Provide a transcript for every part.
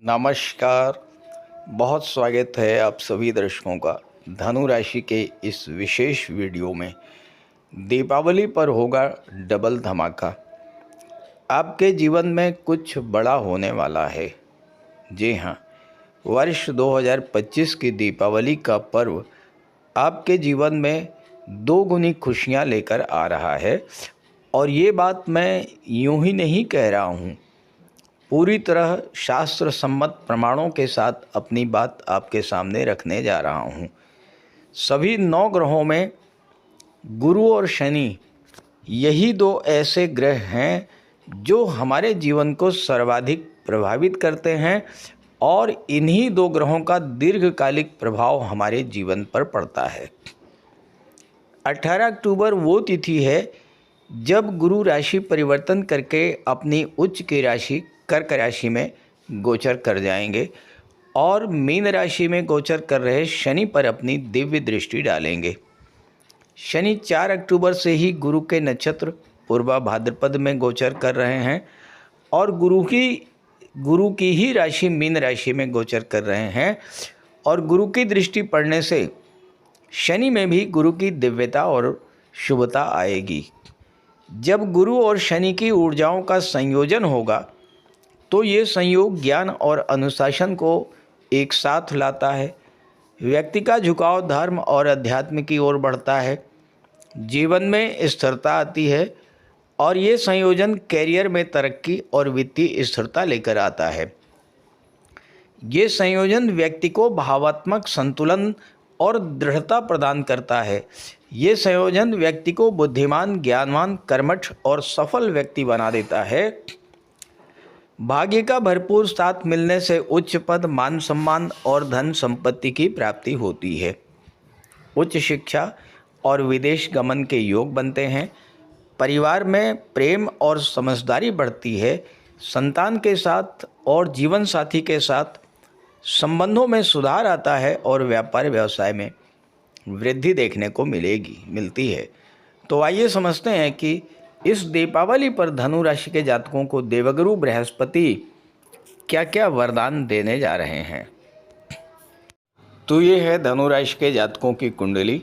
नमस्कार। बहुत स्वागत है आप सभी दर्शकों का धनु राशि के इस विशेष वीडियो में। दीपावली पर होगा डबल धमाका। आपके जीवन में कुछ बड़ा होने वाला है। जी हाँ, वर्ष 2025 की दीपावली का पर्व आपके जीवन में दो गुनी खुशियाँ लेकर आ रहा है। और ये बात मैं यूं ही नहीं कह रहा हूँ, पूरी तरह शास्त्र सम्मत प्रमाणों के साथ अपनी बात आपके सामने रखने जा रहा हूँ। सभी 9 ग्रहों में गुरु और शनि, यही दो ऐसे ग्रह हैं जो हमारे जीवन को सर्वाधिक प्रभावित करते हैं और इन्हीं 2 ग्रहों का दीर्घकालिक प्रभाव हमारे जीवन पर पड़ता है। 18 अक्टूबर वो तिथि है जब गुरु राशि परिवर्तन करके अपनी उच्च की राशि कर्क राशि में गोचर कर जाएंगे और मीन राशि में गोचर कर रहे शनि पर अपनी दिव्य दृष्टि डालेंगे। शनि 4 अक्टूबर से ही गुरु के नक्षत्र पूर्वा भाद्रपद में गोचर कर रहे हैं और गुरु की ही राशि मीन राशि में गोचर कर रहे हैं। और गुरु की दृष्टि पड़ने से शनि में भी गुरु की दिव्यता और शुभता आएगी। जब गुरु और शनि की ऊर्जाओं का संयोजन होगा तो ये संयोग ज्ञान और अनुशासन को एक साथ लाता है। व्यक्ति का झुकाव धर्म और अध्यात्म की ओर बढ़ता है। जीवन में स्थिरता आती है और ये संयोजन कैरियर में तरक्की और वित्तीय स्थिरता लेकर आता है। ये संयोजन व्यक्ति को भावात्मक संतुलन और दृढ़ता प्रदान करता है। ये संयोजन व्यक्ति को बुद्धिमान, ज्ञानवान, कर्मठ और सफल व्यक्ति बना देता है। भाग्य का भरपूर साथ मिलने से उच्च पद, मान सम्मान और धन संपत्ति की प्राप्ति होती है। उच्च शिक्षा और विदेश गमन के योग बनते हैं। परिवार में प्रेम और समझदारी बढ़ती है। संतान के साथ और जीवन साथी के साथ संबंधों में सुधार आता है और व्यापार व्यवसाय में वृद्धि देखने को मिलती है। तो आइए समझते हैं कि इस दीपावली पर धनु राशि के जातकों को देवगुरु बृहस्पति क्या क्या वरदान देने जा रहे हैं। तो ये है धनु राशि के जातकों की कुंडली।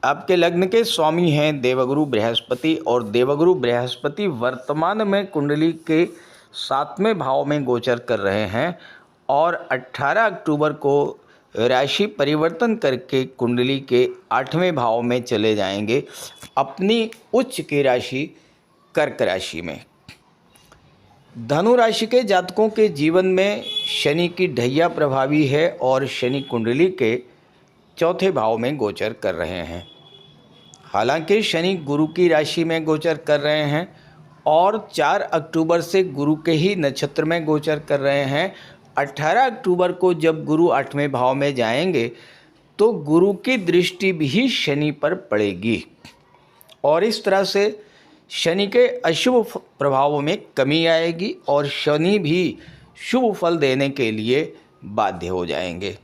आपके लग्न के स्वामी हैं देवगुरु बृहस्पति और देवगुरु बृहस्पति वर्तमान में कुंडली के 7वें भाव में गोचर कर रहे हैं और 18 अक्टूबर को राशि परिवर्तन करके कुंडली के 8वें भाव में चले जाएंगे अपनी उच्च की राशि कर्क राशि में। धनु राशि के जातकों के जीवन में शनि की ढैया प्रभावी है और शनि कुंडली के 4थे भाव में गोचर कर रहे हैं। हालांकि शनि गुरु की राशि में गोचर कर रहे हैं और 4 अक्टूबर से गुरु के ही नक्षत्र में गोचर कर रहे हैं। 18 अक्टूबर को जब गुरु 8वें भाव में जाएंगे तो गुरु की दृष्टि भी शनि पर पड़ेगी और इस तरह से शनि के अशुभ प्रभावों में कमी आएगी और शनि भी शुभ फल देने के लिए बाध्य हो जाएंगे।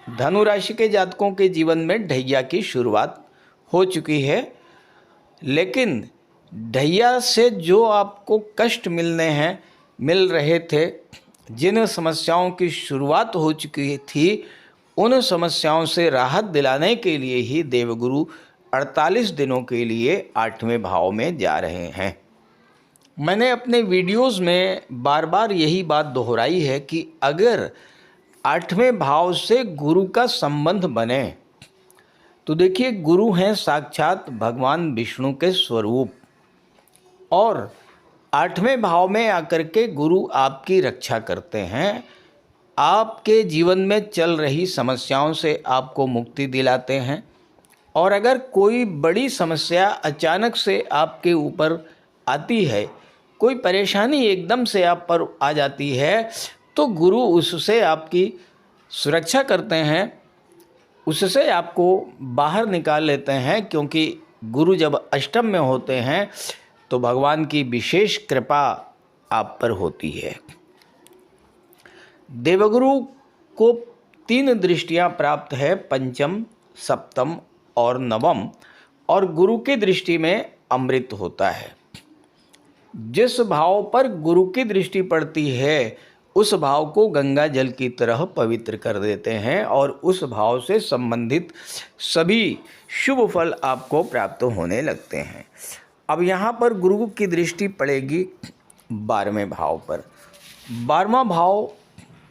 धनु राशि के जातकों के जीवन में ढैया की शुरुआत हो चुकी है, लेकिन ढैया से जो आपको कष्ट मिल रहे थे, जिन समस्याओं की शुरुआत हो चुकी थी, उन समस्याओं से राहत दिलाने के लिए ही देवगुरु 48 दिनों के लिए 8वें भाव में जा रहे हैं। मैंने अपने वीडियोस में बार बार यही बात दोहराई है कि अगर 8वें भाव से गुरु का संबंध बने तो देखिए, गुरु हैं साक्षात भगवान विष्णु के स्वरूप और 8वें भाव में आकर के गुरु आपकी रक्षा करते हैं। आपके जीवन में चल रही समस्याओं से आपको मुक्ति दिलाते हैं और अगर कोई बड़ी समस्या अचानक से आपके ऊपर आती है, कोई परेशानी एकदम से आप पर आ जाती है, तो गुरु उससे आपकी सुरक्षा करते हैं, उससे आपको बाहर निकाल लेते हैं। क्योंकि गुरु जब अष्टम में होते हैं तो भगवान की विशेष कृपा आप पर होती है। देवगुरु को 3 दृष्टियां प्राप्त है, पंचम, सप्तम और नवम, और गुरु की दृष्टि में अमृत होता है। जिस भाव पर गुरु की दृष्टि पड़ती है उस भाव को गंगा जल की तरह पवित्र कर देते हैं और उस भाव से संबंधित सभी शुभ फल आपको प्राप्त होने लगते हैं। अब यहाँ पर गुरु की दृष्टि पड़ेगी 12वें भाव पर। 12वां भाव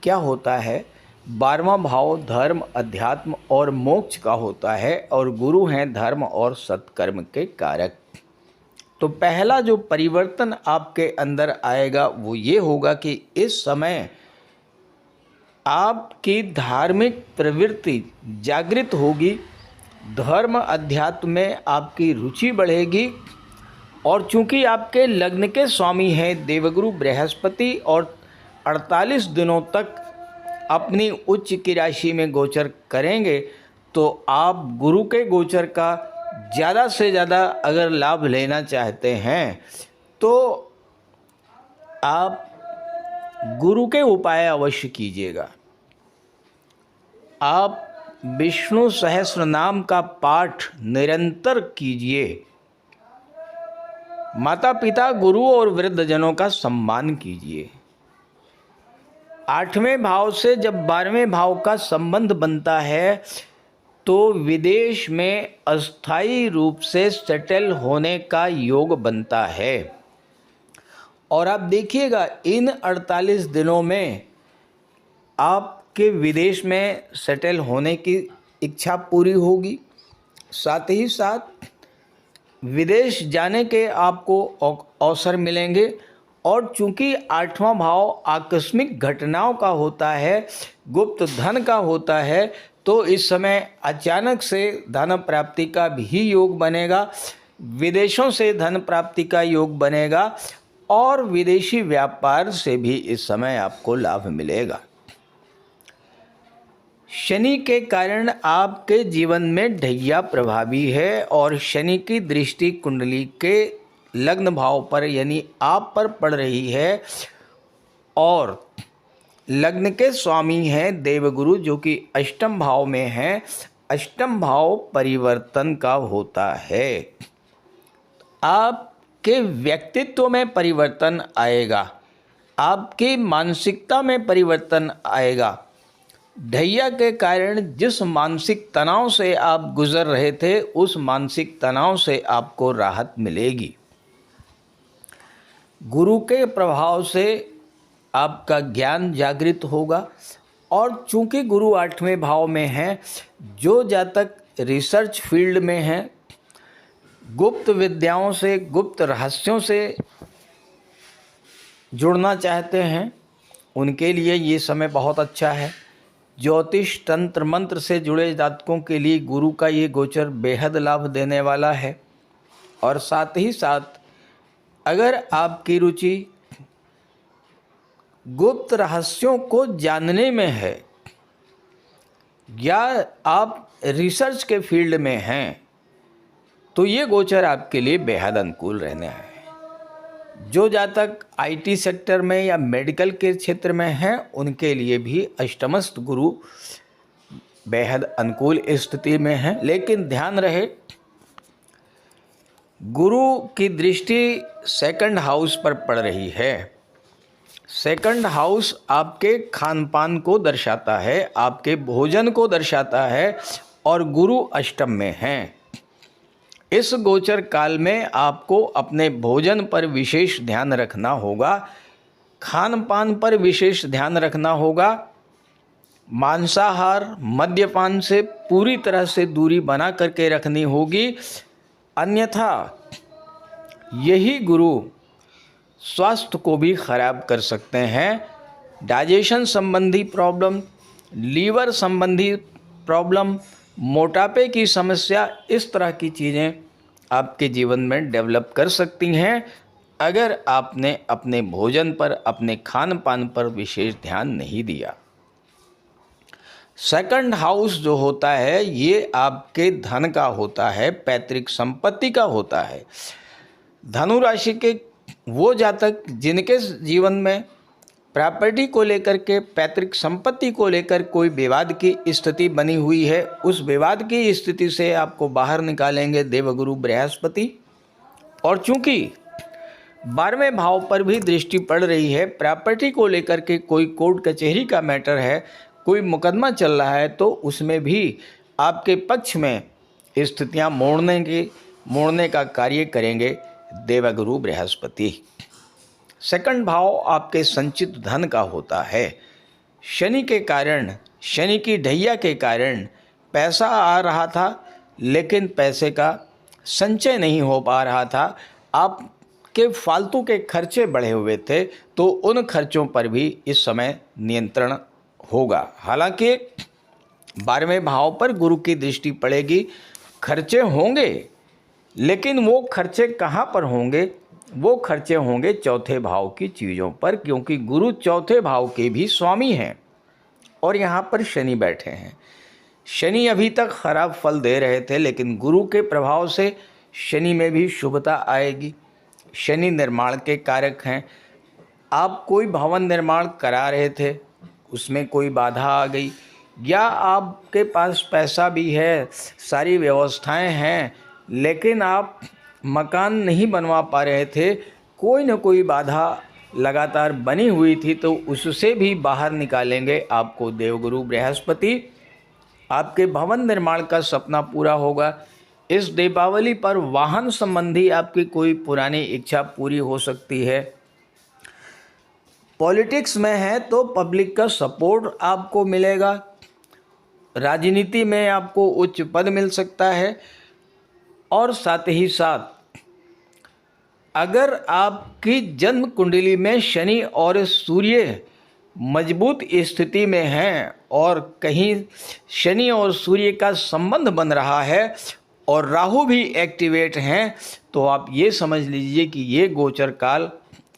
क्या होता है? 12वां भाव धर्म, अध्यात्म और मोक्ष का होता है और गुरु हैं धर्म और सत्कर्म के कारक। तो पहला जो परिवर्तन आपके अंदर आएगा वो ये होगा कि इस समय आपकी धार्मिक प्रवृत्ति जागृत होगी, धर्म अध्यात्म में आपकी रुचि बढ़ेगी और चूंकि आपके लग्न के स्वामी हैं देवगुरु बृहस्पति और 48 दिनों तक अपनी उच्च की राशि में गोचर करेंगे, तो आप गुरु के गोचर का ज़्यादा से ज़्यादा अगर लाभ लेना चाहते हैं तो आप गुरु के उपाय अवश्य कीजिएगा। आप विष्णु सहस्त्र नाम का पाठ निरंतर कीजिए। माता पिता, गुरु और वृद्धजनों का सम्मान कीजिए। 8वें भाव से जब 12वें भाव का संबंध बनता है तो विदेश में अस्थायी रूप से सेटल होने का योग बनता है। और आप देखिएगा इन 48 दिनों में आपके विदेश में सेटल होने की इच्छा पूरी होगी, साथ ही साथ विदेश जाने के आपको अवसर मिलेंगे। और चूंकि 8वां भाव आकस्मिक घटनाओं का होता है, गुप्त धन का होता है, तो इस समय अचानक से धन प्राप्ति का भी योग बनेगा, विदेशों से धन प्राप्ति का योग बनेगा और विदेशी व्यापार से भी इस समय आपको लाभ मिलेगा। शनि के कारण आपके जीवन में ढैया प्रभावी है और शनि की दृष्टि कुंडली के लग्न भाव पर यानी आप पर पड़ रही है और लग्न के स्वामी हैं देवगुरु जो कि अष्टम भाव में हैं। अष्टम भाव परिवर्तन का होता है। आपके व्यक्तित्व में परिवर्तन आएगा, आपकी मानसिकता में परिवर्तन आएगा। ढैया के कारण जिस मानसिक तनाव से आप गुजर रहे थे उस मानसिक तनाव से आपको राहत मिलेगी। गुरु के प्रभाव से आपका ज्ञान जागृत होगा और चूंकि गुरु 8वें भाव में हैं, जो जातक रिसर्च फील्ड में हैं, गुप्त विद्याओं से, गुप्त रहस्यों से जुड़ना चाहते हैं, उनके लिए ये समय बहुत अच्छा है। ज्योतिष, तंत्र, मंत्र से जुड़े जातकों के लिए गुरु का ये गोचर बेहद लाभ देने वाला है। और साथ ही साथ अगर आपकी रुचि गुप्त रहस्यों को जानने में है या आप रिसर्च के फील्ड में हैं, तो ये गोचर आपके लिए बेहद अनुकूल रहने हैं। जो जातक आईटी सेक्टर में या मेडिकल के क्षेत्र में हैं, उनके लिए भी अष्टमस्थ गुरु बेहद अनुकूल स्थिति में हैं। लेकिन ध्यान रहे, गुरु की दृष्टि सेकंड हाउस पर पड़ रही है। सेकंड हाउस आपके खान पान को दर्शाता है, आपके भोजन को दर्शाता है और गुरु अष्टम में हैं। इस गोचर काल में आपको अपने भोजन पर विशेष ध्यान रखना होगा, खान पान पर विशेष ध्यान रखना होगा। मांसाहार, मद्यपान से पूरी तरह से दूरी बना करके रखनी होगी, अन्यथा यही गुरु स्वास्थ्य को भी खराब कर सकते हैं। डाइजेशन संबंधी प्रॉब्लम, लीवर संबंधी प्रॉब्लम, मोटापे की समस्या, इस तरह की चीज़ें आपके जीवन में डेवलप कर सकती हैं अगर आपने अपने भोजन पर, अपने खान पान पर विशेष ध्यान नहीं दिया। सेकंड हाउस जो होता है ये आपके धन का होता है, पैतृक संपत्ति का होता है। धनु राशि के वो जातक जिनके जीवन में प्रॉपर्टी को लेकर के, पैतृक संपत्ति को लेकर कोई विवाद की स्थिति बनी हुई है, उस विवाद की स्थिति से आपको बाहर निकालेंगे देवगुरु बृहस्पति। और चूंकि 12वें भाव पर भी दृष्टि पड़ रही है। प्रॉपर्टी को लेकर के कोई कोर्ट कचहरी का मैटर है, कोई मुकदमा चल रहा है, तो उसमें भी आपके पक्ष में स्थितियां मोड़ने का कार्य करेंगे देवगुरु बृहस्पति। सेकंड भाव आपके संचित धन का होता है। शनि के कारण, शनि की ढैया के कारण पैसा आ रहा था, लेकिन पैसे का संचय नहीं हो पा रहा था। आपके फालतू के खर्चे बढ़े हुए थे, तो उन खर्चों पर भी इस समय नियंत्रण होगा। हालांकि 12वें भाव पर गुरु की दृष्टि पड़ेगी, खर्चे होंगे, लेकिन वो खर्चे कहाँ पर होंगे? वो खर्चे होंगे चौथे भाव की चीज़ों पर, क्योंकि गुरु चौथे भाव के भी स्वामी हैं और यहाँ पर शनि बैठे हैं। शनि अभी तक खराब फल दे रहे थे, लेकिन गुरु के प्रभाव से शनि में भी शुभता आएगी। शनि निर्माण के कारक हैं। आप कोई भवन निर्माण करा रहे थे, उसमें कोई बाधा आ गई, या आपके पास पैसा भी है, सारी व्यवस्थाएं हैं, लेकिन आप मकान नहीं बनवा पा रहे थे, कोई न कोई बाधा लगातार बनी हुई थी, तो उससे भी बाहर निकालेंगे आपको देवगुरु बृहस्पति। आपके भवन निर्माण का सपना पूरा होगा। इस दीपावली पर वाहन संबंधी आपकी कोई पुरानी इच्छा पूरी हो सकती है। पॉलिटिक्स में है तो पब्लिक का सपोर्ट आपको मिलेगा। राजनीति में आपको उच्च पद मिल सकता है। और साथ ही साथ अगर आपकी जन्म कुंडली में शनि और सूर्य मजबूत स्थिति में हैं और कहीं शनि और सूर्य का संबंध बन रहा है और राहु भी एक्टिवेट हैं, तो आप ये समझ लीजिए कि ये गोचर काल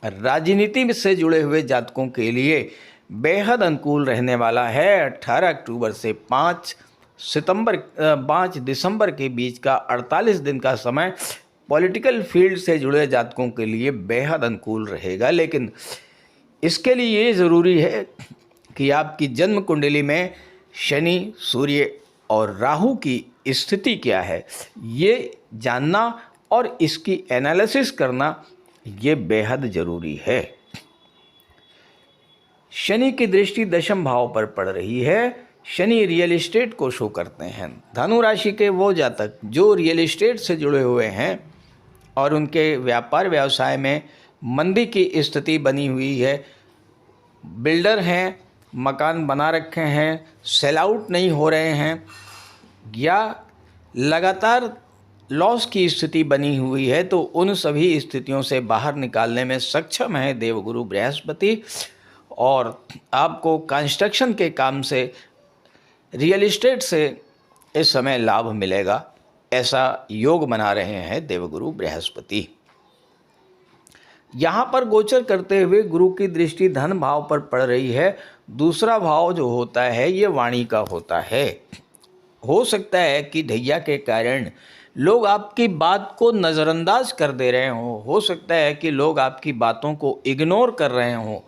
राजनीति से जुड़े हुए जातकों के लिए बेहद अनुकूल रहने वाला है। 18 अक्टूबर से 5 दिसंबर के बीच का 48 दिन का समय पॉलिटिकल फील्ड से जुड़े जातकों के लिए बेहद अनुकूल रहेगा। लेकिन इसके लिए ये ज़रूरी है कि आपकी जन्म कुंडली में शनि, सूर्य और राहु की स्थिति क्या है, ये जानना और इसकी एनालिसिस करना ये बेहद ज़रूरी है। शनि की दृष्टि दशम भाव पर पड़ रही है। शनि रियल एस्टेट को शो करते हैं। धनु राशि के वो जातक जो रियल एस्टेट से जुड़े हुए हैं और उनके व्यापार व्यवसाय में मंदी की स्थिति बनी हुई है, बिल्डर हैं, मकान बना रखे हैं, सेल आउट नहीं हो रहे हैं, या लगातार लॉस की स्थिति बनी हुई है, तो उन सभी स्थितियों से बाहर निकालने में सक्षम है देवगुरु बृहस्पति। और आपको कंस्ट्रक्शन के काम से, रियल एस्टेट से इस समय लाभ मिलेगा, ऐसा योग बना रहे हैं देवगुरु बृहस्पति। यहाँ पर गोचर करते हुए गुरु की दृष्टि धन भाव पर पड़ रही है। दूसरा भाव जो होता है ये वाणी का होता है। हो सकता है कि ढैया के कारण लोग आपकी बात को नज़रअंदाज कर दे रहे हों। हो सकता है कि लोग आपकी बातों को इग्नोर कर रहे हों।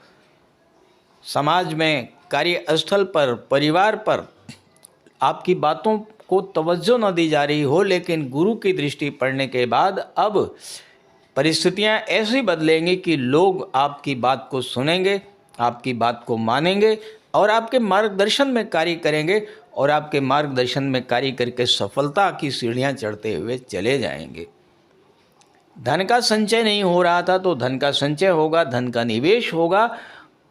समाज में, कार्यस्थल पर, परिवार पर आपकी बातों को तवज्जो न दी जा रही हो, लेकिन गुरु की दृष्टि पड़ने के बाद अब परिस्थितियां ऐसी बदलेंगी कि लोग आपकी बात को सुनेंगे, आपकी बात को मानेंगे और आपके मार्गदर्शन में कार्य करेंगे, और आपके मार्गदर्शन में कार्य करके सफलता की सीढ़ियां चढ़ते हुए चले जाएंगे। धन का संचय नहीं हो रहा था तो धन का संचय होगा, धन का निवेश होगा,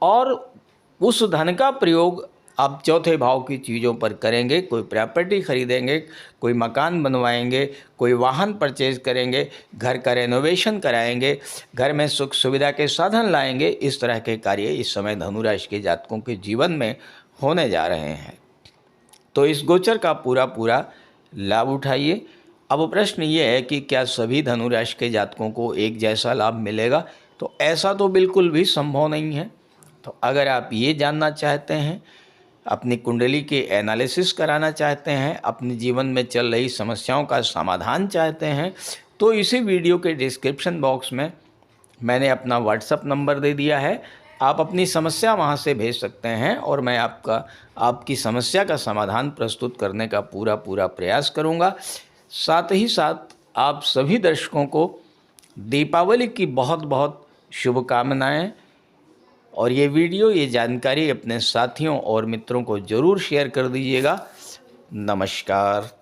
और उस धन का प्रयोग आप चौथे भाव की चीज़ों पर करेंगे। कोई प्रॉपर्टी खरीदेंगे, कोई मकान बनवाएंगे, कोई वाहन परचेज करेंगे, घर का रेनोवेशन कराएंगे, घर में सुख सुविधा के साधन लाएंगे। इस तरह के कार्य इस समय धनु राशि के जातकों के जीवन में होने जा रहे हैं। तो इस गोचर का पूरा लाभ उठाइए। अब प्रश्न ये है कि क्या सभी धनु राशि के जातकों को एक जैसा लाभ मिलेगा? तो ऐसा तो बिल्कुल भी संभव नहीं है। तो अगर आप ये जानना चाहते हैं, अपनी कुंडली के एनालिसिस कराना चाहते हैं, अपने जीवन में चल रही समस्याओं का समाधान चाहते हैं, तो इसी वीडियो के डिस्क्रिप्शन बॉक्स में मैंने अपना व्हाट्सएप नंबर दे दिया है। आप अपनी समस्या वहां से भेज सकते हैं और मैं आपकी समस्या का समाधान प्रस्तुत करने का पूरा प्रयास करूंगा। साथ ही साथ आप सभी दर्शकों को दीपावली की बहुत बहुत शुभकामनाएं। और ये वीडियो, ये जानकारी अपने साथियों और मित्रों को ज़रूर शेयर कर दीजिएगा। नमस्कार।